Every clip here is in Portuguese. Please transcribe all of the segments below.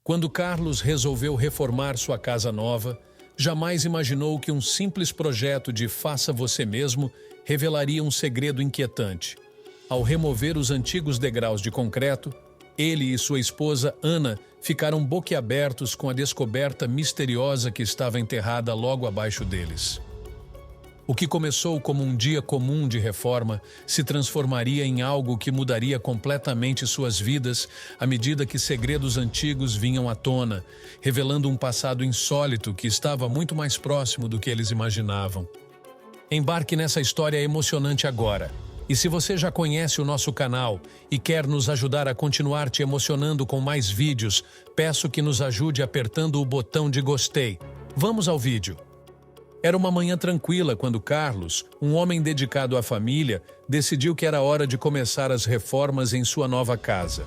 Quando Carlos resolveu reformar sua casa nova, jamais imaginou que um simples projeto de faça você mesmo revelaria um segredo inquietante. Ao remover os antigos degraus de concreto, ele e sua esposa Ana ficaram boquiabertos com a descoberta misteriosa que estava enterrada logo abaixo deles. O que começou como um dia comum de reforma se transformaria em algo que mudaria completamente suas vidas à medida que segredos antigos vinham à tona, revelando um passado insólito que estava muito mais próximo do que eles imaginavam. Embarque nessa história emocionante agora. E se você já conhece o nosso canal e quer nos ajudar a continuar te emocionando com mais vídeos, peço que nos ajude apertando o botão de gostei. Vamos ao vídeo. Era uma manhã tranquila quando Carlos, um homem dedicado à família, decidiu que era hora de começar as reformas em sua nova casa.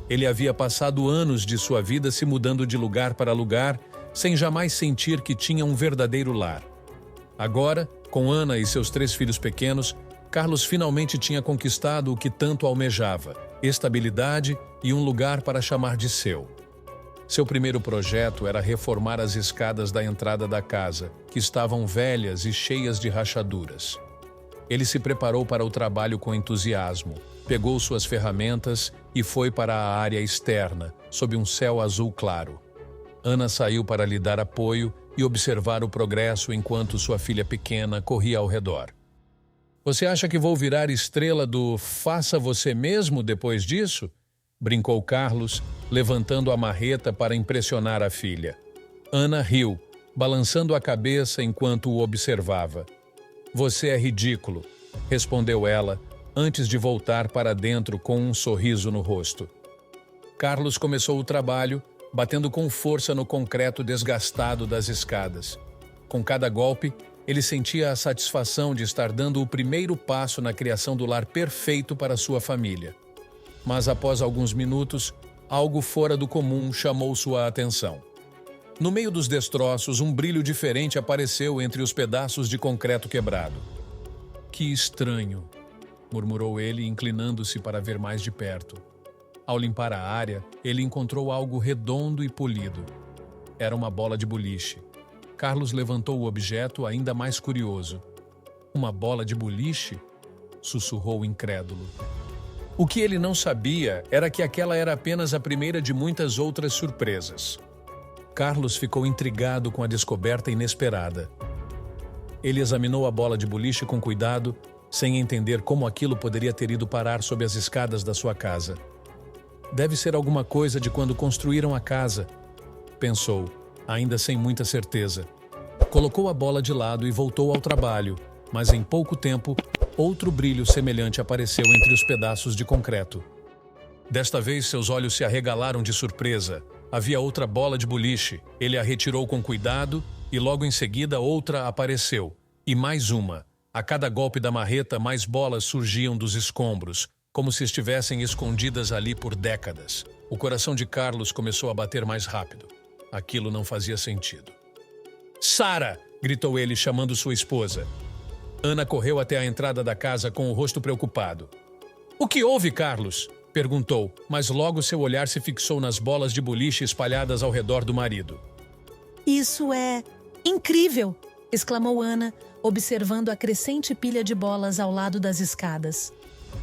Ele havia passado anos de sua vida se mudando de lugar para lugar, sem jamais sentir que tinha um verdadeiro lar. Agora, com Ana e seus 3 filhos pequenos, Carlos finalmente tinha conquistado o que tanto almejava: estabilidade e um lugar para chamar de seu. Seu primeiro projeto era reformar as escadas da entrada da casa, que estavam velhas e cheias de rachaduras. Ele se preparou para o trabalho com entusiasmo, pegou suas ferramentas e foi para a área externa, sob um céu azul claro. Ana saiu para lhe dar apoio e observar o progresso enquanto sua filha pequena corria ao redor. "Você acha que vou virar estrela do faça você mesmo depois disso?" brincou Carlos, levantando a marreta para impressionar a filha. Ana riu, balançando a cabeça enquanto o observava. "Você é ridículo", respondeu ela, antes de voltar para dentro com um sorriso no rosto. Carlos começou o trabalho, batendo com força no concreto desgastado das escadas. Com cada golpe, ele sentia a satisfação de estar dando o primeiro passo na criação do lar perfeito para sua família. Mas após alguns minutos, algo fora do comum chamou sua atenção. No meio dos destroços, um brilho diferente apareceu entre os pedaços de concreto quebrado. "Que estranho", murmurou ele, inclinando-se para ver mais de perto. Ao limpar a área, ele encontrou algo redondo e polido. Era uma bola de boliche. Carlos levantou o objeto ainda mais curioso. "Uma bola de boliche?" sussurrou incrédulo. O que ele não sabia era que aquela era apenas a primeira de muitas outras surpresas. Carlos ficou intrigado com a descoberta inesperada. Ele examinou a bola de boliche com cuidado, sem entender como aquilo poderia ter ido parar sob as escadas da sua casa. "Deve ser alguma coisa de quando construíram a casa", pensou, ainda sem muita certeza. Colocou a bola de lado e voltou ao trabalho, mas em pouco tempo, outro brilho semelhante apareceu entre os pedaços de concreto. Desta vez, seus olhos se arregalaram de surpresa. Havia outra bola de boliche. Ele a retirou com cuidado e logo em seguida outra apareceu. E mais uma. A cada golpe da marreta, mais bolas surgiam dos escombros, como se estivessem escondidas ali por décadas. O coração de Carlos começou a bater mais rápido. Aquilo não fazia sentido. "Sara!" gritou ele, chamando sua esposa. Ana correu até a entrada da casa com o rosto preocupado. "O que houve, Carlos?" perguntou, mas logo seu olhar se fixou nas bolas de boliche espalhadas ao redor do marido. "Isso é incrível!" exclamou Ana, observando a crescente pilha de bolas ao lado das escadas.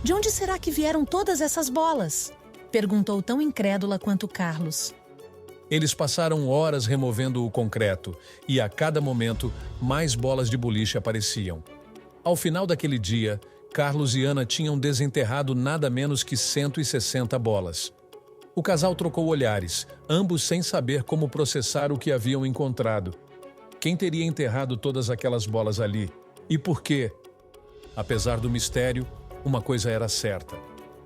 "De onde será que vieram todas essas bolas?" perguntou tão incrédula quanto Carlos. Eles passaram horas removendo o concreto e, a cada momento, mais bolas de boliche apareciam. Ao final daquele dia, Carlos e Ana tinham desenterrado nada menos que 160 bolas. O casal trocou olhares, ambos sem saber como processar o que haviam encontrado. Quem teria enterrado todas aquelas bolas ali? E por quê? Apesar do mistério, uma coisa era certa.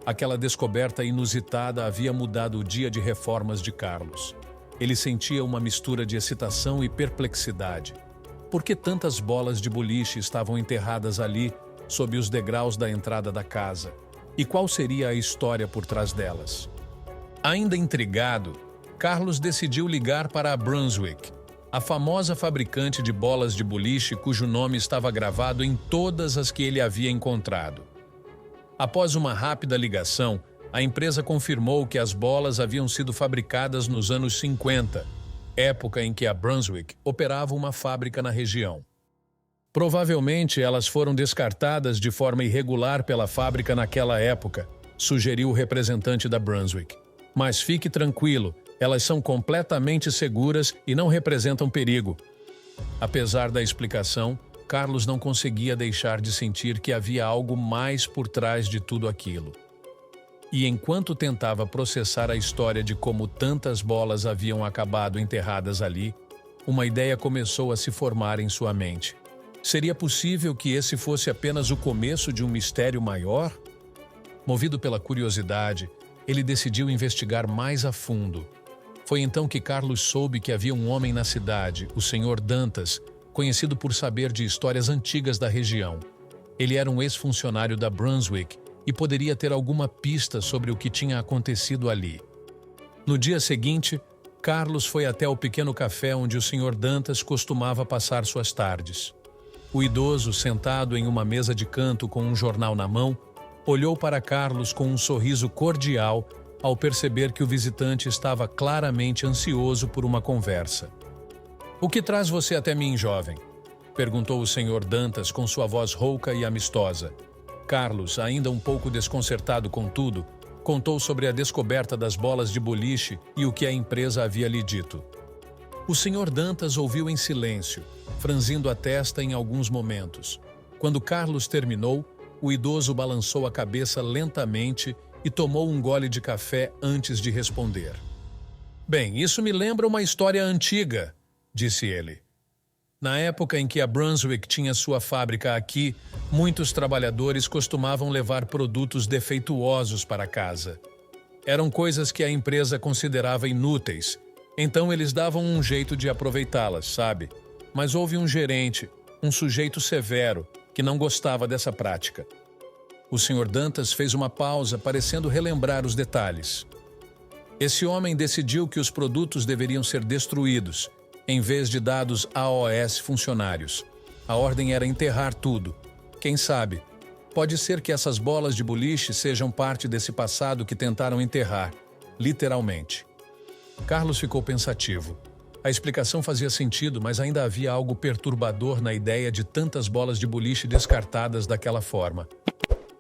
Aquela descoberta inusitada havia mudado o dia de reformas de Carlos. Ele sentia uma mistura de excitação e perplexidade. Por que tantas bolas de boliche estavam enterradas ali, sob os degraus da entrada da casa? E qual seria a história por trás delas? Ainda intrigado, Carlos decidiu ligar para a Brunswick, a famosa fabricante de bolas de boliche cujo nome estava gravado em todas as que ele havia encontrado. Após uma rápida ligação, A empresa confirmou que as bolas haviam sido fabricadas nos anos 50, época em que a Brunswick operava uma fábrica na região. Provavelmente elas foram descartadas de forma irregular pela fábrica naquela época, sugeriu o representante da Brunswick. Mas fique tranquilo, elas são completamente seguras e não representam perigo. Apesar da explicação, Carlos não conseguia deixar de sentir que havia algo mais por trás de tudo aquilo. E enquanto tentava processar a história de como tantas bolas haviam acabado enterradas ali, uma ideia começou a se formar em sua mente. Seria possível que esse fosse apenas o começo de um mistério maior? Movido pela curiosidade, ele decidiu investigar mais a fundo. Foi então que Carlos soube que havia um homem na cidade, o Sr. Dantas, conhecido por saber de histórias antigas da região. Ele era um ex-funcionário da Brunswick e poderia ter alguma pista sobre o que tinha acontecido ali. No dia seguinte, Carlos foi até o pequeno café onde o Sr. Dantas costumava passar suas tardes. O idoso, sentado em uma mesa de canto com um jornal na mão, olhou para Carlos com um sorriso cordial ao perceber que o visitante estava claramente ansioso por uma conversa. "O que traz você até mim, jovem?" perguntou o Sr. Dantas com sua voz rouca e amistosa. Carlos, ainda um pouco desconcertado com tudo, contou sobre a descoberta das bolas de boliche e o que a empresa havia lhe dito. O Sr. Dantas ouviu em silêncio, franzindo a testa em alguns momentos. Quando Carlos terminou, o idoso balançou a cabeça lentamente e tomou um gole de café antes de responder. "Bem, isso me lembra uma história antiga", disse ele. "Na época em que a Brunswick tinha sua fábrica aqui, muitos trabalhadores costumavam levar produtos defeituosos para casa. Eram coisas que a empresa considerava inúteis, então eles davam um jeito de aproveitá-las, sabe? Mas houve um gerente, um sujeito severo, que não gostava dessa prática." O Sr. Dantas fez uma pausa, parecendo relembrar os detalhes. "Esse homem decidiu que os produtos deveriam ser destruídos, em vez de dados aos funcionários. A ordem era enterrar tudo. Quem sabe, pode ser que essas bolas de boliche sejam parte desse passado que tentaram enterrar, literalmente." Carlos ficou pensativo. A explicação fazia sentido, mas ainda havia algo perturbador na ideia de tantas bolas de boliche descartadas daquela forma.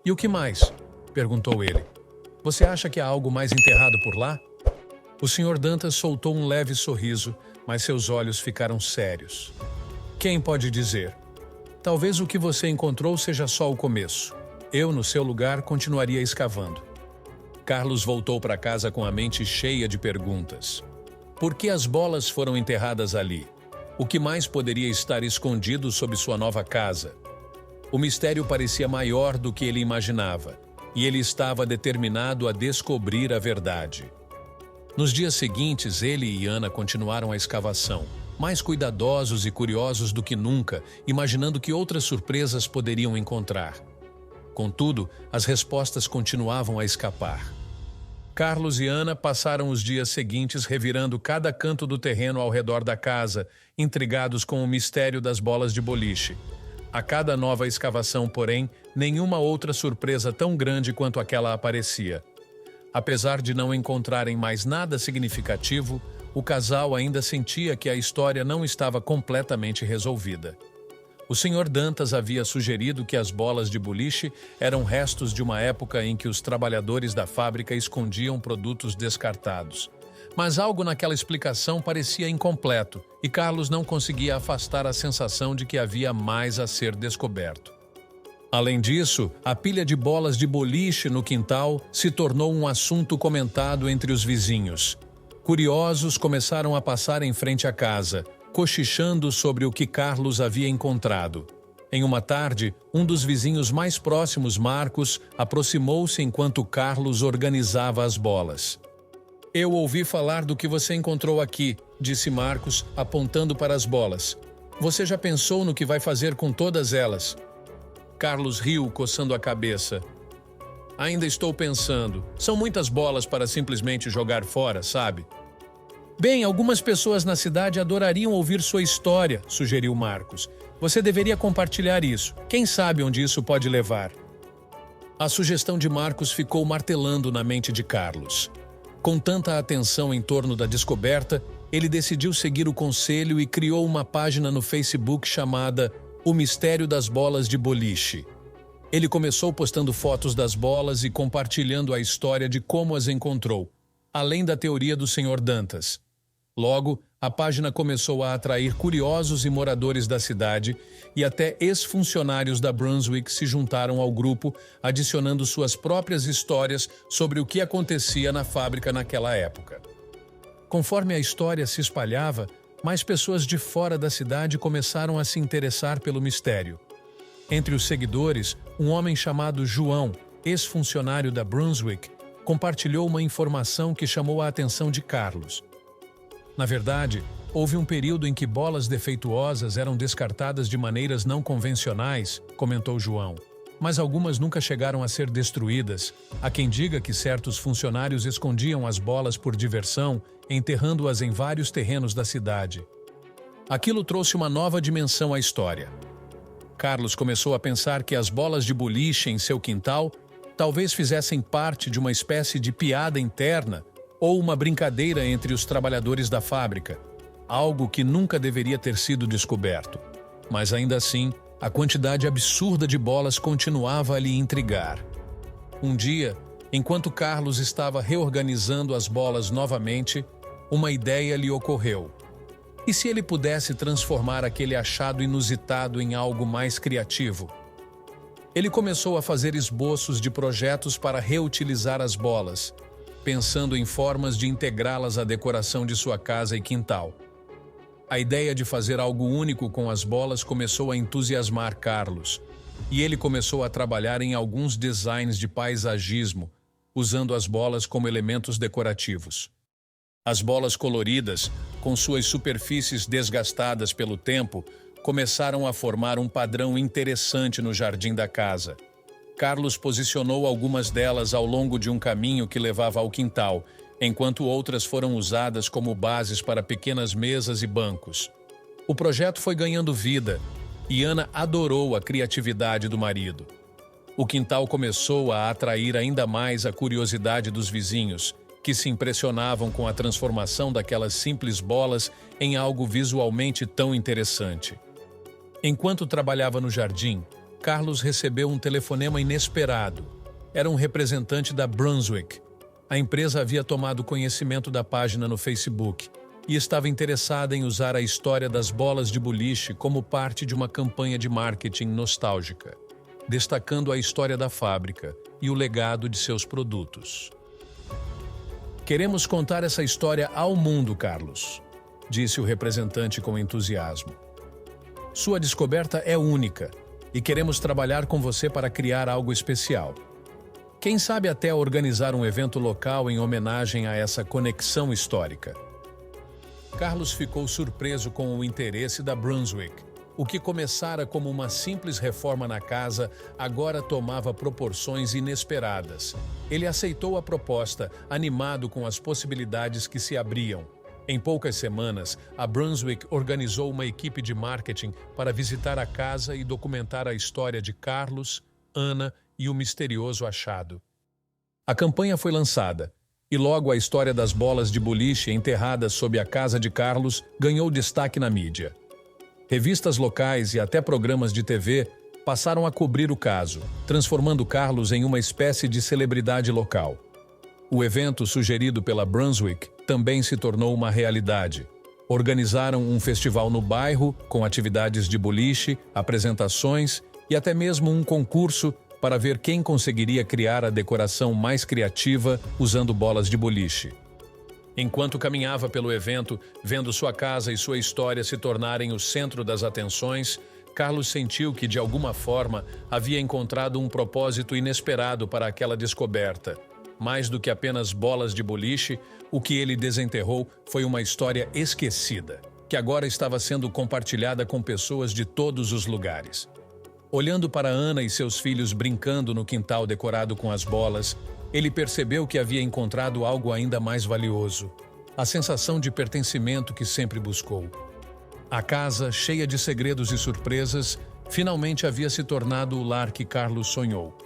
"E o que mais?" perguntou ele. "Você acha que há algo mais enterrado por lá?" O Sr. Dantas soltou um leve sorriso, mas seus olhos ficaram sérios. "Quem pode dizer? Talvez o que você encontrou seja só o começo. Eu, no seu lugar, continuaria escavando." Carlos voltou para casa com a mente cheia de perguntas. Por que as bolas foram enterradas ali? O que mais poderia estar escondido sob sua nova casa? O mistério parecia maior do que ele imaginava, e ele estava determinado a descobrir a verdade. Nos dias seguintes, ele e Ana continuaram a escavação, mais cuidadosos e curiosos do que nunca, imaginando que outras surpresas poderiam encontrar. Contudo, as respostas continuavam a escapar. Carlos e Ana passaram os dias seguintes revirando cada canto do terreno ao redor da casa, intrigados com o mistério das bolas de boliche. A cada nova escavação, porém, nenhuma outra surpresa tão grande quanto aquela aparecia. Apesar de não encontrarem mais nada significativo, o casal ainda sentia que a história não estava completamente resolvida. O Sr. Dantas havia sugerido que as bolas de boliche eram restos de uma época em que os trabalhadores da fábrica escondiam produtos descartados. Mas algo naquela explicação parecia incompleto, e Carlos não conseguia afastar a sensação de que havia mais a ser descoberto. Além disso, a pilha de bolas de boliche no quintal se tornou um assunto comentado entre os vizinhos. Curiosos começaram a passar em frente à casa, cochichando sobre o que Carlos havia encontrado. Em uma tarde, um dos vizinhos mais próximos, Marcos, aproximou-se enquanto Carlos organizava as bolas. "Eu ouvi falar do que você encontrou aqui", disse Marcos, apontando para as bolas. "Você já pensou no que vai fazer com todas elas?" Carlos riu, coçando a cabeça. "Ainda estou pensando. São muitas bolas para simplesmente jogar fora, sabe?" "Bem, algumas pessoas na cidade adorariam ouvir sua história", sugeriu Marcos. "Você deveria compartilhar isso. Quem sabe onde isso pode levar?" A sugestão de Marcos ficou martelando na mente de Carlos. Com tanta atenção em torno da descoberta, ele decidiu seguir o conselho e criou uma página no Facebook chamada O Mistério das Bolas de Boliche. Ele começou postando fotos das bolas e compartilhando a história de como as encontrou, além da teoria do Sr. Dantas. Logo, a página começou a atrair curiosos e moradores da cidade, e até ex-funcionários da Brunswick se juntaram ao grupo, adicionando suas próprias histórias sobre o que acontecia na fábrica naquela época. Conforme a história se espalhava, mais pessoas de fora da cidade começaram a se interessar pelo mistério. Entre os seguidores, um homem chamado João, ex-funcionário da Brunswick, compartilhou uma informação que chamou a atenção de Carlos. Na verdade, houve um período em que bolas defeituosas eram descartadas de maneiras não convencionais, comentou João, mas algumas nunca chegaram a ser destruídas. Há quem diga que certos funcionários escondiam as bolas por diversão, enterrando-as em vários terrenos da cidade. Aquilo trouxe uma nova dimensão à história. Carlos começou a pensar que as bolas de boliche em seu quintal talvez fizessem parte de uma espécie de piada interna ou uma brincadeira entre os trabalhadores da fábrica, algo que nunca deveria ter sido descoberto. Mas ainda assim, a quantidade absurda de bolas continuava a lhe intrigar. Um dia, enquanto Carlos estava reorganizando as bolas novamente, uma ideia lhe ocorreu. E se ele pudesse transformar aquele achado inusitado em algo mais criativo? Ele começou a fazer esboços de projetos para reutilizar as bolas, pensando em formas de integrá-las à decoração de sua casa e quintal. A ideia de fazer algo único com as bolas começou a entusiasmar Carlos, e ele começou a trabalhar em alguns designs de paisagismo, usando as bolas como elementos decorativos. As bolas coloridas, com suas superfícies desgastadas pelo tempo, começaram a formar um padrão interessante no jardim da casa. Carlos posicionou algumas delas ao longo de um caminho que levava ao quintal, enquanto outras foram usadas como bases para pequenas mesas e bancos. O projeto foi ganhando vida, e Ana adorou a criatividade do marido. O quintal começou a atrair ainda mais a curiosidade dos vizinhos, que se impressionavam com a transformação daquelas simples bolas em algo visualmente tão interessante. Enquanto trabalhava no jardim, Carlos recebeu um telefonema inesperado. Era um representante da Brunswick. A empresa havia tomado conhecimento da página no Facebook e estava interessada em usar a história das bolas de boliche como parte de uma campanha de marketing nostálgica, destacando a história da fábrica e o legado de seus produtos. "Queremos contar essa história ao mundo, Carlos", disse o representante com entusiasmo. "Sua descoberta é única e queremos trabalhar com você para criar algo especial. Quem sabe até organizar um evento local em homenagem a essa conexão histórica." Carlos ficou surpreso com o interesse da Brunswick. O que começara como uma simples reforma na casa agora tomava proporções inesperadas. Ele aceitou a proposta, animado com as possibilidades que se abriam. Em poucas semanas, a Brunswick organizou uma equipe de marketing para visitar a casa e documentar a história de Carlos, Ana e o misterioso achado. A campanha foi lançada, e logo a história das bolas de boliche enterradas sob a casa de Carlos ganhou destaque na mídia. Revistas locais e até programas de TV passaram a cobrir o caso, transformando Carlos em uma espécie de celebridade local. O evento sugerido pela Brunswick também se tornou uma realidade. Organizaram um festival no bairro, com atividades de boliche, apresentações e até mesmo um concurso para ver quem conseguiria criar a decoração mais criativa usando bolas de boliche. Enquanto caminhava pelo evento, vendo sua casa e sua história se tornarem o centro das atenções, Carlos sentiu que, de alguma forma, havia encontrado um propósito inesperado para aquela descoberta. Mais do que apenas bolas de boliche, o que ele desenterrou foi uma história esquecida, que agora estava sendo compartilhada com pessoas de todos os lugares. Olhando para Ana e seus filhos brincando no quintal decorado com as bolas, ele percebeu que havia encontrado algo ainda mais valioso: a sensação de pertencimento que sempre buscou. A casa, cheia de segredos e surpresas, finalmente havia se tornado o lar que Carlos sonhou.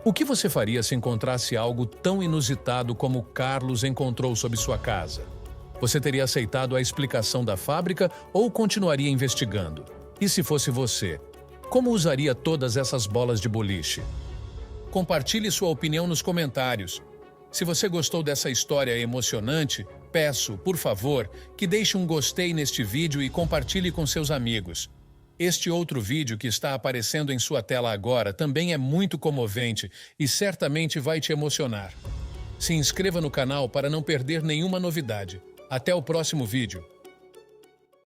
O que você faria se encontrasse algo tão inusitado como Carlos encontrou sob sua casa? Você teria aceitado a explicação da fábrica ou continuaria investigando? E se fosse você, como usaria todas essas bolas de boliche? Compartilhe sua opinião nos comentários. Se você gostou dessa história emocionante, peço, por favor, que deixe um gostei neste vídeo e compartilhe com seus amigos. Este outro vídeo que está aparecendo em sua tela agora também é muito comovente e certamente vai te emocionar. Se inscreva no canal para não perder nenhuma novidade. Até o próximo vídeo.